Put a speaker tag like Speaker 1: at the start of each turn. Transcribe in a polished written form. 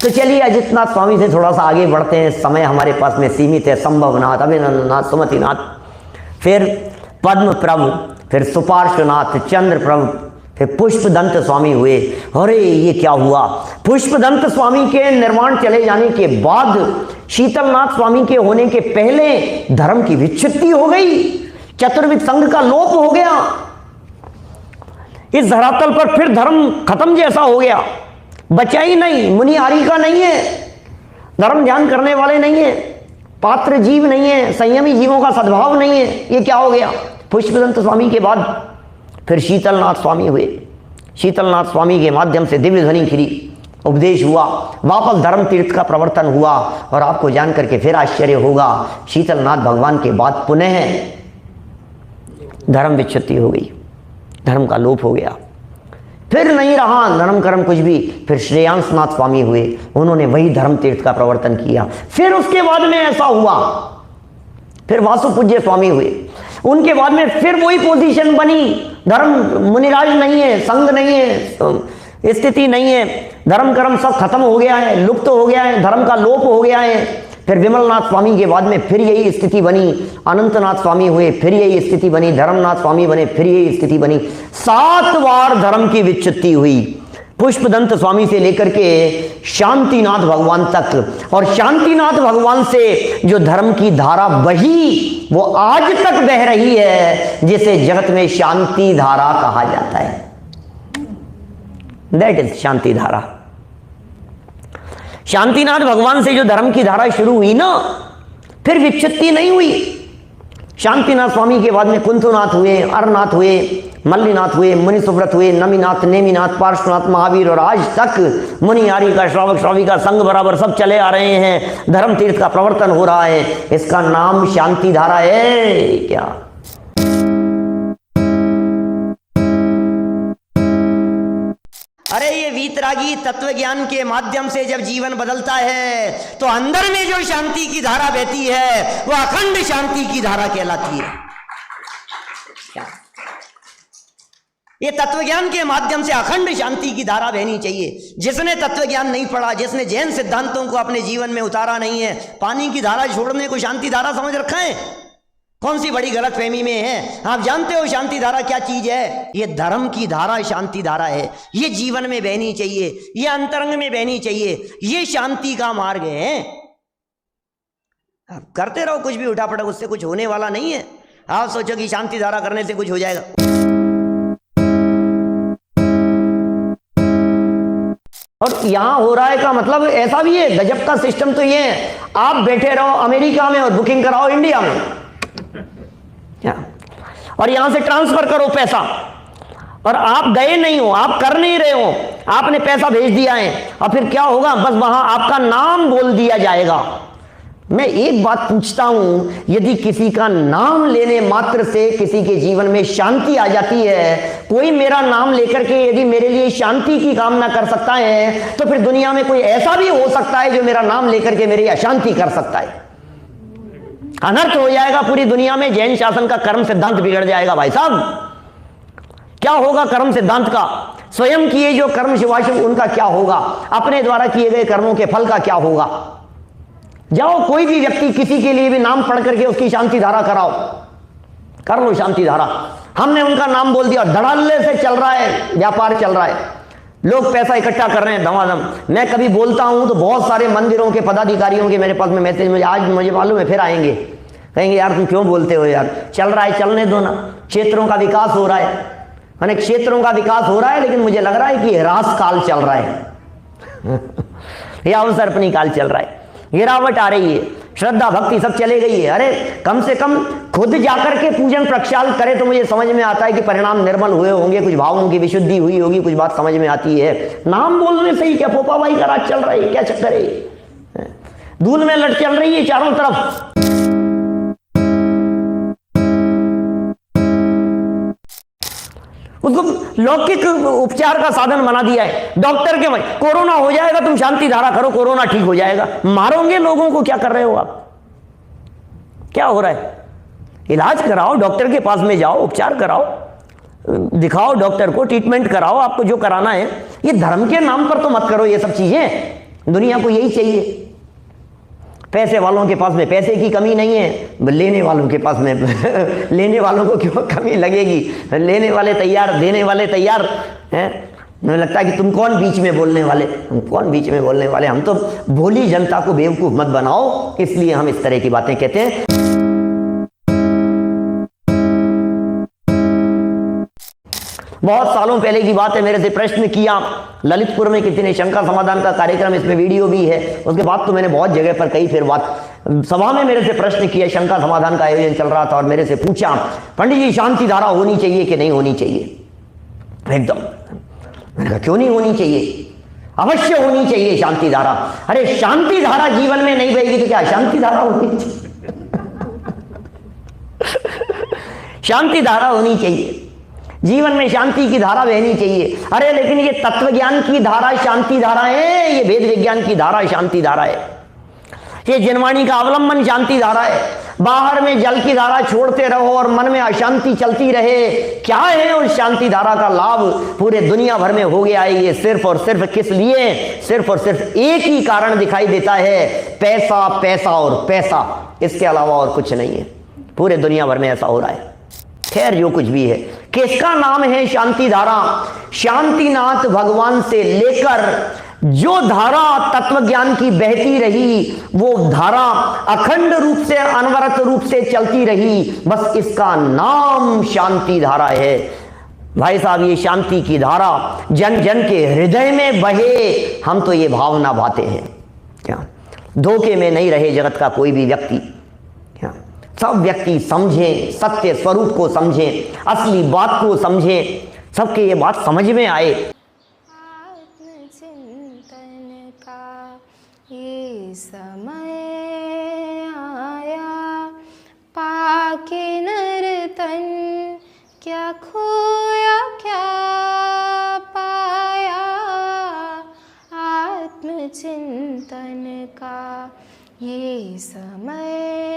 Speaker 1: तो चलिए अजितनाथ स्वामी से थोड़ा सा आगे बढ़ते हैं, समय हमारे पास में सीमित है। संभवनाथ, अभिनंदनाथ, सुमतिनाथ, फिर पद्म प्रभु, फिर सुपार्श्वनाथ, चंद्र प्रभु, फिर पुष्पदंत स्वामी हुए। अरे ये क्या हुआ, पुष्पदंत स्वामी के निर्माण चले जाने के बाद शीतलनाथ स्वामी के होने के पहले धर्म की विच्छित्ति हो गई, चतुर्विध संघ का लोप हो गया। इस धरातल पर फिर धर्म खत्म जैसा हो गया, बचा ही नहीं। मुनि आरी का नहीं है, धर्म ध्यान करने वाले नहीं है, पात्र जीव नहीं है, संयमी जीवों का सद्भाव नहीं है। ये क्या हो गया। पुष्पदंत स्वामी के बाद फिर शीतलनाथ स्वामी हुए। शीतलनाथ स्वामी के माध्यम से दिव्य ध्वनि खिली, उपदेश हुआ, वापस धर्म तीर्थ का प्रवर्तन हुआ। और आपको जान करके फिर आश्चर्य होगा, शीतलनाथ भगवान के बाद पुनः धर्म विच्छित्ति हो गई, धर्म का लोप हो गया, फिर नहीं रहा धर्म कर्म कुछ भी। फिर श्रेयांसनाथ स्वामी हुए, उन्होंने वही धर्म तीर्थ का प्रवर्तन किया। फिर उसके बाद में ऐसा हुआ, फिर वासुपूज्य स्वामी हुए, उनके बाद में फिर वही पोजीशन बनी, धर्म मुनिराज नहीं है, संघ नहीं है, स्थिति नहीं है, धर्म कर्म सब खत्म हो गया है, लुप्त हो गया है, धर्म का लोप हो गया है। फिर विमलनाथ स्वामी के बाद में फिर यही स्थिति बनी, अनंतनाथ स्वामी हुए, फिर यही स्थिति बनी, धर्मनाथ स्वामी बने, फिर यही स्थिति बनी। 7 बार धर्म की विच्छित्ति हुई, पुष्पदंत स्वामी से लेकर के शांतिनाथ भगवान तक। और शांतिनाथ भगवान से जो धर्म की धारा बही वो आज तक बह रही है, जिसे जगत में शांति धारा कहा जाता है। दैट इज शांति धारा। शांतिनाथ भगवान से जो धर्म की धारा शुरू हुई ना, फिर विच्छित्ति नहीं हुई। शांतिनाथ स्वामी के बाद में कुंथुनाथ हुए, अरनाथ हुए, मल्लीनाथ हुए, मुनि सुव्रत हुए, नमीनाथ, नेमिनाथ, पार्श्वनाथ, महावीर, और आज तक मुनि आर्य का, श्रावक श्राविका संघ बराबर सब चले आ रहे हैं, धर्म तीर्थ का प्रवर्तन हो रहा है। इसका नाम शांति धारा है क्या। अरे ये वीतरागी तत्व ज्ञान के माध्यम से जब जीवन बदलता है तो अंदर में जो शांति की धारा बहती है वो अखंड शांति की धारा कहलाती है। ये तत्व ज्ञान के माध्यम से अखंड शांति की धारा बहनी चाहिए। जिसने तत्व ज्ञान नहीं पढ़ा, जिसने जैन सिद्धांतों को अपने जीवन में उतारा नहीं है, पानी की धारा छोड़ने को शांति धारा समझ रखा है, कौन सी बड़ी गलत फहमी में है। आप जानते हो शांति धारा क्या चीज है। ये धर्म की धारा शांति धारा है। ये जीवन में बहनी चाहिए, ये अंतरंग में बहनी चाहिए, ये शांति का मार्ग है। आप करते रहो कुछ भी उठा पटक, उससे कुछ होने वाला नहीं है। आप सोचो कि शांति धारा करने से कुछ हो जाएगा। और यहां हो रहा है का मतलब ऐसा भी है, गजब का सिस्टम तो ये है, आप बैठे रहो अमेरिका में और बुकिंग कराओ इंडिया में, और यहां से ट्रांसफर करो पैसा, और आप गए नहीं हो, आप कर नहीं रहे हो, आपने पैसा भेज दिया है, और फिर क्या होगा, बस वहां आपका नाम बोल दिया जाएगा। मैं एक बात पूछता हूं, यदि किसी का नाम लेने मात्र से किसी के जीवन में शांति आ जाती है, कोई मेरा नाम लेकर के यदि मेरे लिए शांति की कामना कर सकता है, तो फिर दुनिया में कोई ऐसा भी हो सकता है जो मेरा नाम लेकर के मेरी अशांति कर सकता है। अनर्थ हो जाएगा पूरी दुनिया में, जैन शासन का कर्म सिद्धांत बिगड़ जाएगा। भाई साहब क्या होगा कर्म सिद्धांत का, स्वयं किए जो कर्म शिवाशिव उनका क्या होगा, अपने द्वारा किए गए कर्मों के फल का क्या होगा। जाओ कोई भी व्यक्ति किसी के लिए भी नाम पढ़ करके उसकी शांति धारा कराओ, कर लो शांति धारा। हमने उनका नाम बोल दिया, धड़ल्ले से चल रहा है, व्यापार चल रहा है, लोग पैसा इकट्ठा कर रहे हैं धमाधम। मैं कभी बोलता हूं तो बहुत सारे मंदिरों के पदाधिकारियों के मेरे पास में मैसेज, मुझे आज मुझे मालूम है फिर आएंगे, कहेंगे यार तुम क्यों बोलते हो यार, चल रहा है चलने दो ना, क्षेत्रों का विकास हो रहा है, अनेक क्षेत्रों का विकास हो रहा है, लेकिन मुझे लग रहा है कि ह्रास काल चल रहा है या अवसर्पणी काल चल रहा है, गिरावट आ रही है, श्रद्धा भक्ति सब चले गई है। अरे कम से कम खुद जाकर के पूजन प्रक्षाल करे तो मुझे समझ में आता है कि परिणाम निर्मल हुए होंगे, कुछ भावों की विशुद्धि हुई होगी, कुछ बात समझ में आती है। नाम बोलने से ही क्या पोपा भाई का राज चल रहा है, क्या चक्कर है, दूध में लट चल रही है चारों तरफ। उसको लौकिक उपचार का साधन बना दिया है। डॉक्टर के भाई कोरोना हो जाएगा तुम शांति धारा करो, कोरोना ठीक हो जाएगा। मारोगे लोगों को, क्या कर रहे हो आप, क्या हो रहा है। इलाज कराओ, डॉक्टर के पास में जाओ, उपचार कराओ, दिखाओ डॉक्टर को, ट्रीटमेंट कराओ, आपको जो कराना है। ये धर्म के नाम पर तो मत करो ये सब चीजें। दुनिया को यही चाहिए। पैसे वालों के पास में पैसे की कमी नहीं है, लेने वालों के पास में लेने वालों को क्यों कमी लगेगी? लेने वाले तैयार, देने वाले तैयार हैं। मुझे लगता है कि तुम कौन बीच में बोलने वाले, हम कौन बीच में बोलने वाले? हम तो भोली जनता को बेवकूफ़ मत बनाओ, इसलिए हम इस तरह की बातें कहते हैं। बहुत सालों पहले की बात है, मेरे से प्रश्न किया ललितपुर में किसी ने, शंका समाधान का कार्यक्रम, इसमें वीडियो भी है। उसके बाद तो मैंने बहुत जगह पर कही, फिर बात सभा में मेरे से प्रश्न किया, शंका समाधान का आयोजन चल रहा था और मेरे से पूछा, पंडित जी शांति धारा होनी चाहिए कि नहीं होनी चाहिए? एकदम मैंने कहा क्यों नहीं होनी चाहिए, अवश्य होनी चाहिए शांति धारा। अरे शांति धारा जीवन में नहीं बहेगी तो क्या शांति धारा होनी चाहिए? शांति धारा होनी चाहिए, जीवन में शांति की धारा बहनी चाहिए। अरे लेकिन ये तत्व ज्ञान की धारा शांति धारा है, ये वेद विज्ञान की धारा शांति धारा है, ये जनवाणी का अवलंबन शांति धारा है। बाहर में जल की धारा छोड़ते रहो और मन में अशांति चलती रहे, क्या है उस शांति धारा का लाभ? पूरे दुनिया भर में हो गया है ये सिर्फ और सिर्फ किस लिए? सिर्फ और सिर्फ एक ही कारण दिखाई देता है, पैसा पैसा और पैसा, इसके अलावा और कुछ नहीं है। पूरे दुनिया भर में ऐसा हो रहा है। खैर जो कुछ भी है, किसका नाम है शांति धारा? शांतिनाथ भगवान से लेकर जो धारा तत्व ज्ञान की बहती रही, वो धारा अखंड रूप से अनवरत रूप से चलती रही, बस इसका नाम शांति धारा है। भाई साहब, ये शांति की धारा जन जन के हृदय में बहे, हम तो ये भावना भाते हैं। क्या धोखे में नहीं रहे जगत का कोई भी व्यक्ति? क्या सब व्यक्ति समझें, सत्य स्वरूप को समझें, असली बात को समझें, सबके ये बात समझ में आए।
Speaker 2: आत्मचिंतन का ये समय आया, पाके नर तन क्या खोया क्या पाया। आत्मचिंतन का ये समय